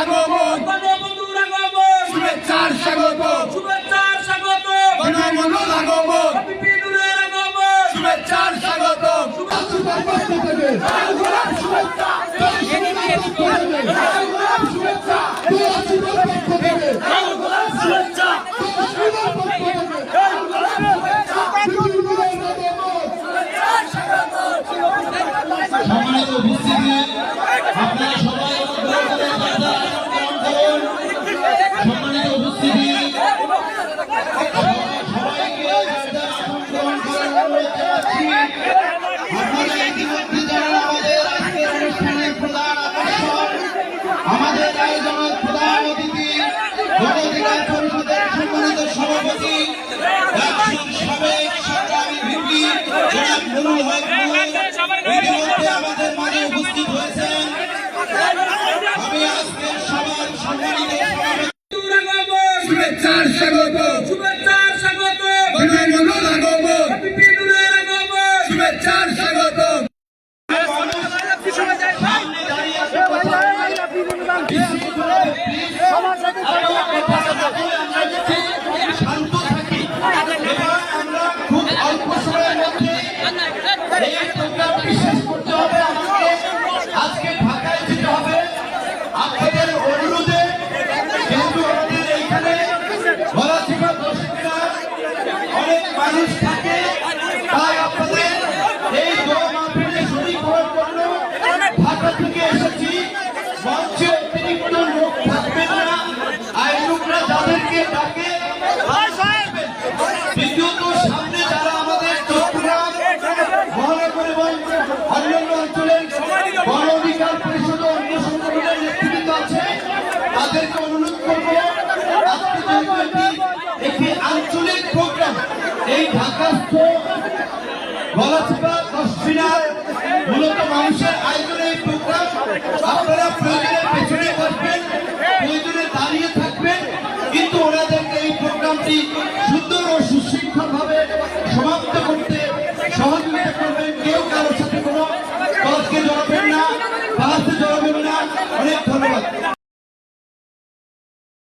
আগমন, বঙ্গবন্ধুর আগমন, শুভেচ্ছার স্বাগত, শুভেচ্ছার স্বাগত, বঙ্গবন্ধুর আগমন, বিপিনুরের আগমন, শুভেচ্ছার স্বাগত। সম্মানিত উপস্থিতি, আপনারা সবাই অনুগ্রহ করে জায়গা আসন গ্রহণ করুন। সম্মানিত উপস্থিতি, সবাইকে জায়গা আসন গ্রহণ করার অনুরোধ জানাচ্ছি। আপনারা ইতিমধ্যে জানেন আমাদের আজকের অনুষ্ঠানের প্রধান আকর্ষণ, আমাদের আয়োজনের প্রধান অতিথি, গণ অধিকার পরিষদের সম্মানিত সভাপতি, সাবেক সংগ্রামী ভিপি জনাব নুরুল হক ইতিমধ্যে আমাদের মাঝে উপস্থিত হয়েছেন। আমি আজকের সবার সম্মানিত শুভেচ্ছার স্বাগত, শুভেচ্ছার স্বাগত, বঙ্গবন্ধুর আগমন, বিপিনুরের আগমন, শুভেচ্ছার স্বাগত। শান্ত থাকি এবং আমরা খুব অল্প সময়ের মধ্যে এই প্রোগ্রামটি শেষ করতে হবে। আমাকে আজকে ঢাকায় যেতে হবে আপনাদের অনুরোধে, যেহেতু আমাদের এইখানে গলাচিপা দর্শকরা অনেক মানুষ থাকে, তাই আপনাদের এই দোয়া মাহফিলে শরীক হওয়ার জন্য ঢাকা থেকে এসেছি। মঞ্চে অতিরিক্ত লোক থাকবেন না, আইন লোকরা যাদেরকে ডাকে। দ্বিতীয়ত, সামনে যারা আমাদের চট্টগ্রাম মহানগর এবং অন্যান্য অঞ্চলের গণ অধিকার পরিষদ ও অন্য সংগঠনের নেতৃবৃন্দ আছে, তাদেরকে অনুরোধ করবো আজকে যেহেতু একটি আঞ্চলিক প্রোগ্রাম, এই ঢাকাস্থ গলাচিপা দশমিনার মূলত মানুষের আয়োজনে এই প্রোগ্রাম, আপনারা প্রয়োজনে পেছনে বসবেন, প্রয়োজনে দাঁড়িয়ে থাকবেন, কিন্তু ওনাদেরকে এই প্রোগ্রামটি সুন্দর ও সুশৃঙ্খল ভাবে সমাপ্ত করতে সহযোগিতা